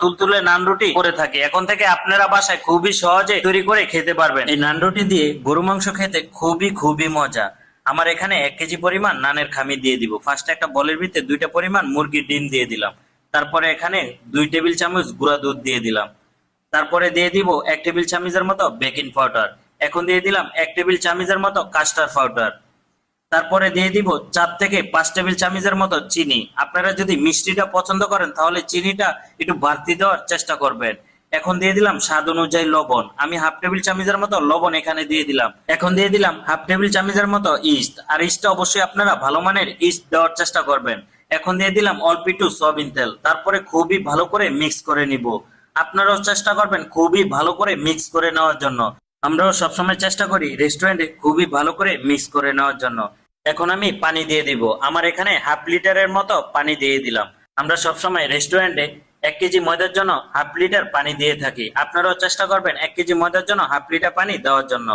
তুলতুলে নান রুটি করে থাকি। এখন থেকে আপনারা বাসায় খুবই সহজে তৈরি করে খেতে পারবেন। এই নান রুটি দিয়ে গরু মাংস খেতে খুবই খুবই মজা। আমার এখানে 1 কেজি পরিমাণ নানের খামি দিয়ে দিব। ফার্স্টে একটা বলের ভিতরে 2টা পরিমাণ মুরগির ডিম দিয়ে দিলাম। তারপরে এখানে 2 টেবিল চামচ গুঁড়া দুধ দিয়ে দিলাম। তারপরে দিয়ে দিব 1 টেবিল চামচের মতো বেকিং পাউডার। এখন দিয়ে দিলাম 1 টেবিল চামচের মতো কাস্টার্ড পাউডার। তারপরে দিয়ে দিব 4 থেকে 5 টেবিল চামচের মতো চিনি। আপনারা যদি মিষ্টিটা পছন্দ করেন তাহলে চিনিটা একটু বাড়তি দেওয়ার চেষ্টা করবেন। এখন দিয়ে দিলাম স্বাদ অনুযায়ী লবণ। আমি হাফ টেবিল চামচের মতো লবণ এখানে দিয়ে দিলাম। এখন দিয়ে দিলাম হাফ টেবিল চামচের মতো ইস্ট। আর ইস্টটা অবশ্যই আপনারা ভালো মানের ইস্ট দেওয়ার চেষ্টা করবেন। এখন দিয়ে দিলাম অল্প একটু সয়াবিন তেল। তারপরে খুবই ভালো করে মিক্স করে নিব। আপনারাও চেষ্টা করবেন খুবই ভালো করে মিক্স করে নেওয়ার জন্য। আমরাও সবসময় চেষ্টা করি রেস্টুরেন্টে খুবই ভালো করে মিক্স করে নেওয়ার জন্য। এখন আমি পানি দিয়ে দিব। আমার এখানে হাফ লিটারের মতো পানি দিয়ে দিলাম। আমরা সবসময় রেস্টুরেন্টে 1 কেজি ময়দার জন্য হাফ লিটার পানি দিয়ে থাকি। আপনারাও চেষ্টা করবেন 1 কেজি ময়দার জন্য হাফ লিটার পানি দেওয়ার জন্য।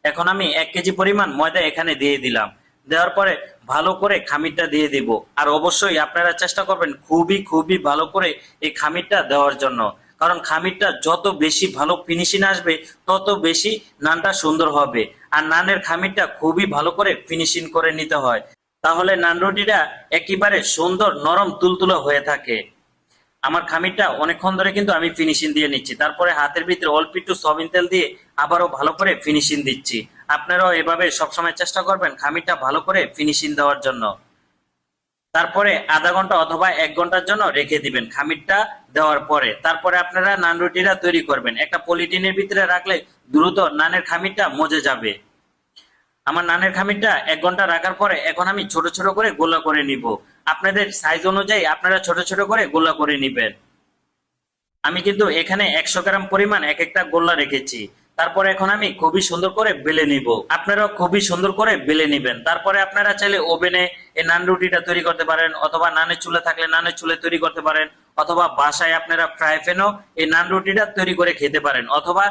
এখন আমি 1 কেজি পরিমাণ ময়দা এখানে দিয়ে দিলাম। দেওয়ার পরে ভালো করে খামিরটা দিয়ে দিব। আর অবশ্যই আপনারা চেষ্টা করবেন খুবই খুবই ভালো করে এই খামিরটা দেওয়ার জন্য। কারণ খামিরটা যত বেশি ভালো ফিনিশিং আসবে তত বেশি নানটা সুন্দর হবে। আর নানের খামিরটা খুবই ভালো করে ফিনিশিং করে নিতে হয়, তাহলে নান রুটিটা একেবারে সুন্দর নরম তুলতুলে হয়ে থাকে। আমার খামিরটা অনেকক্ষণ ধরে কিন্তু আমি ফিনিশিং দিয়ে নিচ্ছি। তারপরে হাতের ভিতরে অল্প একটু সয়াবিন তেল দিয়ে আবারও ভালো করে ফিনিশিং দিচ্ছি। আপনারাও এভাবে সবসময় চেষ্টা করবেন খামিরটা ভালো করে ফিনিশিং দেওয়ার জন্য। তারপরে আধা ঘন্টা অথবা 1 ঘন্টার জন্য রেখে দিবেন খামিরটা দেওয়ার পরে। তারপরে আপনারা নান রুটিটা তৈরি করবেন। একটা পলিথিনের ভিতরে রাখলে দ্রুত নানের খামিরটা মজে যাবে। আমার নানের খামিরটা 1 ঘন্টা রাখার পরে এখন আমি ছোট ছোট করে গোলা করে নিব। আপনাদের সাইজ অনুযায়ী আপনারা ছোট ছোট করে গোলা করে নিবেন। আমি কিন্তু এখানে 100 গ্রাম পরিমাণ এক একটা গোল্লা রেখেছি। তারপরে এখন আমি খুবই সুন্দর করে বেলে নিব। আপনারাও খুবই সুন্দর করে বেলে নিবেন। তারপরে আপনারা চাইলে ওভেনে এই নান রুটিটা তৈরি করতে পারেন, অথবা নানের চুলা থাকলে নানের চুলে তৈরি করতে পারেন, অথবা বাসায় আপনারা ফ্রাই প্যানেও এই নান রুটিটা তৈরি করে খেতে পারেন, অথবা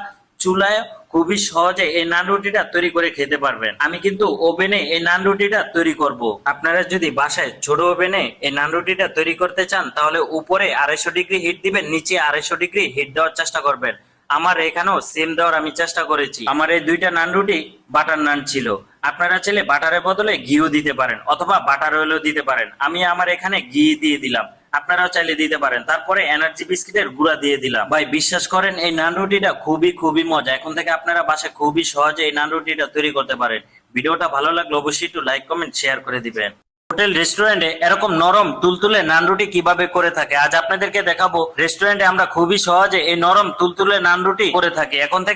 চুলায় খুবই সহজে এই নান রুটিটা তৈরি করে খেতে পারবেন। আমি কিন্তু ওভেনে এই নান রুটিটা তৈরি করব। আপনারা যদি বাসায় ছোট ওভেনে এই নান রুটিটা তৈরি করতে চান তাহলে উপরে 250 ডিগ্রি হিট দিবেন, নিচে 250 ডিগ্রি হিট দেওয়ার চেষ্টা করবেন। আমার এখানেও সেম দেওয়ার আমি চেষ্টা করেছি। আমার এই 2টা নান রুটি বাটার নান ছিল। আপনারা চাইলে বাটারের বদলে ঘিও দিতে পারেন, অথবা বাটার অয়েলও দিতে পারেন। আমি আমার এখানে ঘি দিয়ে দিলাম, আপনারাও চাইলে দিতে পারেন। তারপরে এনার্জি বিস্কিটের গুঁড়া দিয়ে দিলাম। ভাই বিশ্বাস করেন এই নান রুটিটা খুবই খুবই মজা। এখন থেকে আপনারা বাসায় খুবই সহজে এই নান রুটিটা তৈরি করতে পারেন। ভিডিওটা ভালো লাগলে অবশ্যই একটু লাইক কমেন্ট শেয়ার করে দিবেন। হোটেল রেস্টুরেন্টে এরকম নরম তুলতুলে নান রুটি কিভাবে করে থাকে আজ আপনাদেরকে দেখাবো। রেস্টুরেন্টে আমরা খুবই সহজে এই নরম তুলতুলে নান রুটি করে থাকি। এখন থেকে